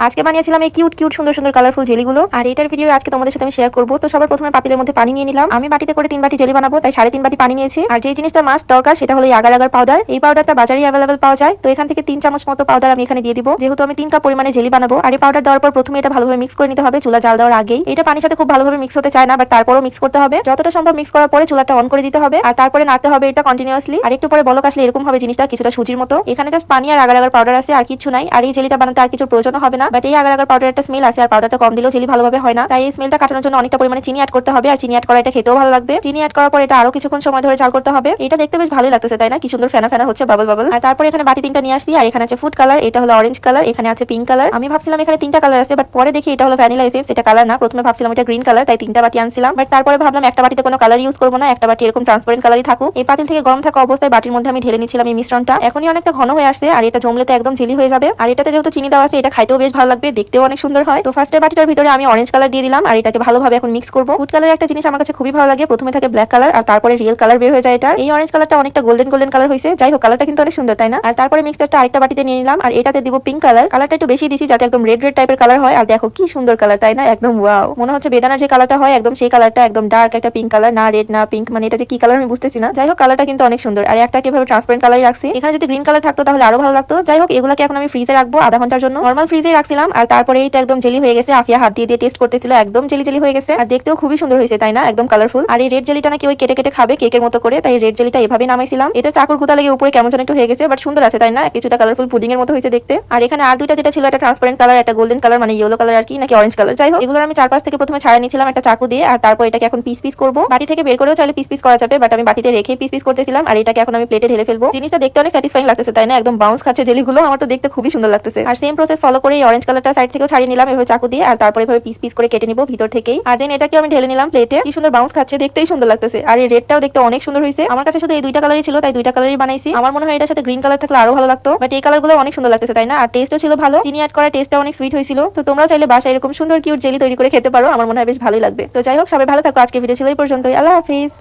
আজকে বানিয়েছিলাম এই কিউট কিউট সুন্দর সুন্দর কালারফুল জেলিগুলো, আর এটার ভিডিও আজকে তোমাদের সাথে আমি শেয়ার করবো। তো সবার প্রথমে পাতিলের মধ্যে পানি নিয়ে নিলাম। আমি বাটিতে করে 3 বাটি জেলি বানাবো, তাই 3.5 বাটি পানি নিয়েছি। আর যে জিনিসটা মাস্ট দরকার সেটা হলো এই আগার আগার পাউডার। এই পাউডারটা বাজারে অ্যাভেলেবেল পাওয়া যায়। তো এখান থেকে 3 চামচ মতো পাউডার আমি এখানে দিয়ে দিব, যেহেতু আমি 3 কাপ পরিমাণে জেলি বানাবো। আর এই পাউডার দেওয়ার পর প্রথমে এটা ভালোভাবে মিক্স করে নিতে হবে চুলা জাল দেওয়ার আগেই। এটা পানির সাথে খুব ভালোভাবে মিক্স হতে চায় না, বাট তারপরও মিক্স করতে হবে। যতটা সম্ভব মিক্স করার পরে চুলাটা অন করে দিতে হবে, আর তারপরে নাড়তে হবে এটা কন্টিনিউয়াসলি। আর একটু পরে বলক আসলে এরকম হবে জিনিসটা কিছুটা সুজির মতো। এখানে জাস্ট পানি আর আগার আগার পাউডার আছে, আর কিছু নাই। আর এই জেলিটা বানাতে আর কিছু প্রয়োজন হবে না, বাট এই আগার আগার পাউডার একটা স্মেল আছে, আর পাউডারটা কম দিলেও জেলি ভালোভাবে হয় না। তাই এই স্মেলটা কাটানোর জন্য অনেকটা পরিমাণে চিনি অ্যাড করতে হবে, আর চিনি অ্যাড করা এটা খেতেও ভালো লাগবে। চিনি অ্যাড করার পর এটা আরো কিছুক্ষণ সময় ধরে জাল করতে হবে। এটা দেখতে বেশ ভালোই লাগতেছে তাই না, কি সুন্দর ফেনা ফেনা হচ্ছে, বাবল বাবল। আর তারপরে এখানে বাটি 3টা নিয়ে আসছি, আর এখানে আছে ফুড কালার, এটা হলো অরেঞ্জ কালার, এখানে আছে পিঙ্ক কালার। আমি ভাবছিলাম এখানে 3টা কালার আছে, বাট পরে দেখি এটা হলো ভ্যানিলা এসেন্স, এটা কালার না। প্রথমে ভাবছিলাম এটা গ্রিন কালার, তাই 3টা বাটি আনছিলাম। বাট তারপরে ভাবলাম একটা বাটিতে কোনো কালার ইউজ করবো না, একটা বাটি এরকম ট্রান্সপারেন্ট কালারই থাকুক। এই পাতিল থেকে গরম থাকা অবস্থায় বাটির মধ্যে আমি ঢেলে নিচ্ছিলাম এই মিশ্রণটা। এখনই অনেকটা ঘন হয়ে আসছে, আর এটা জমলে তো একদম জেলি হয়ে যাবে। আর এটাতে যেহেতু চিনি দেওয়া আছে, এটা খাইতেও বেশ ভালো লাগবে, দেখতেও অনেক সুন্দর হয়। তো ফার্স্টের বাটিটার ভিতরে আমি অরেঞ্জ কালার দিয়ে দিলাম, আর এটাকে ভালোভাবে এখন মিক্স করবো। ফুড কালার একটা জিনিস আমার কাছে খুবই ভালো লাগে, প্রথমে থাকে ব্ল্যাক কালার আর তারপরে রিয়েল কালার বের হয়ে যায়। এটা এই অরেঞ্জ কালারটা অনেকটা গোল্ডেন গোল্ডেন কালার হয়েছে, যাই হোক কালারটা কিন্তু অনেক সুন্দর তাই না। আর তারপরে মিক্সচারটা আরেকটা বাটিতে নিয়ে নিলাম, আর এটাতে দিব পিঙ্ক কালার। কালারটা একটু বেশি দিছি যাতে একদম রেড রেড টাইপের কালার হয়। আর দেখো কি সুন্দর কালার তাই না, একদম ওয়াও, মনে হচ্ছে বেদানার যে কালারটা হয় একদম সেই কালারটা, একদম ডার্ক একটা পিঙ্ক কালার, না রেড না পিঙ্ক, মানে এটা যে কি কালার আমি বুঝতেছি না। যাই হোক কালারটা কিন্তু অনেক সুন্দর। আর একটা কিভাবে ট্রান্সপারেন্ট কালারই রাখছি, এখানে যদি গ্রিন কালার থাকতো তাহলে আরো ভালো লাগতো। যাই হোক এগুলাকে এখন আমি ফ্রিজে রাখবো আধা ঘন্টার জন্য। নরমাল ফ্রিজে রাখছিলাম, আর তারপরে এইটা একদম জেলি হয়ে গেছে। আফিয়া হাত দিয়ে দিয়ে টেস্ট করতেছিল, একদম জেলি জেলি হয়ে গেছে, আর দেখতেও খুবই সুন্দর হয়েছে তাই না, একদম কালারফুল। আর এই রেড জেলিটা নাকি ওই কেটে কেটে খাবে কেকের মতো করে, তাই রেড জেলিটা এভাবে নামাইছিলাম। এটা চাকুর গুতা লেগে উপরে কেমন যেন একটু হয়ে গেছে, বাট সুন্দর আছে তাই না, কিছুটা কালারফুল পুডিং এর মতো হয়েছে দেখতে। আর এখানে আর দুইটা যেটা ছিল, একটা ট্রান্সপারেন্ট কালার, একটা গোল্ডেন কালার, মানে ইয়েলো কালার আর কি, নাকি অরেঞ্জ কালার। যাই হোক এগুলো আমি 4-5 থেকে প্রথমে ছাড়া নিয়েছিলাম একটা চাকু দিয়ে, আর তারপর এটাকে এখন পিস পিস করবো। বাটি থেকে বের করেও চাইলে পিস পিস করা যাবে, বাট আমি বাটিতে রেখে পিস পিস করতেছিলাম। আর এটাকে এখন আমি প্লেটে ঢেলে ফেলবো। জিনিসটা দেখতে অনেক স্যাটিসফাইং লাগতেছে তাই না, একদম বাউন্স খাচ্ছে জেলিগুলো, আমার তো দেখতে খুবই সুন্দর লাগতেছে। আর সেম প্রসেস ফলো করে এই অরেঞ্জ কালারটা সাইড থেকেও ছাড়িয়ে নিলাম এভাবে চাকু দিয়ে, আর তারপরে এভাবে পিস পিস করে কেটে নিব ভিতর থেকেই। আর দেন এটাকে আমি ঢেলে নিলাম প্লেটে। কি সুন্দর বাউন্স খাচ্ছে, দেখতেই সুন্দর লাগতেছে। আর এই রেডটাও দেখতে অনেক সুন্দর হয়েছে। আমার কাছে শুধু এই দুইটা কালারই ছিল, তাই দুইটা কালারই বানাইছি। আমার মনে হয় এটার সাথে গ্রিন কালার থাকলে আরো ভালো লাগতো, বাট এই কালারগুলো অনেক সুন্দর লাগতেছে তাই না। আর টেস্টও ছিল ভালো, চিনি অ্যাড করা টেস্টটা অনেক সুইট হয়েছিল। তো তোমরাও চাইলে বাসায় এরকম সুন্দর কিউট জেলি তৈরি করে খেতে পারো, আমার মনে হয় বেশ ভালোই লাগবে। তো যাই হোক সবাই ভালো থাকো, আজকে ভিডিও ছিল এই পর্যন্তই, আল্লাহ হাফিজ।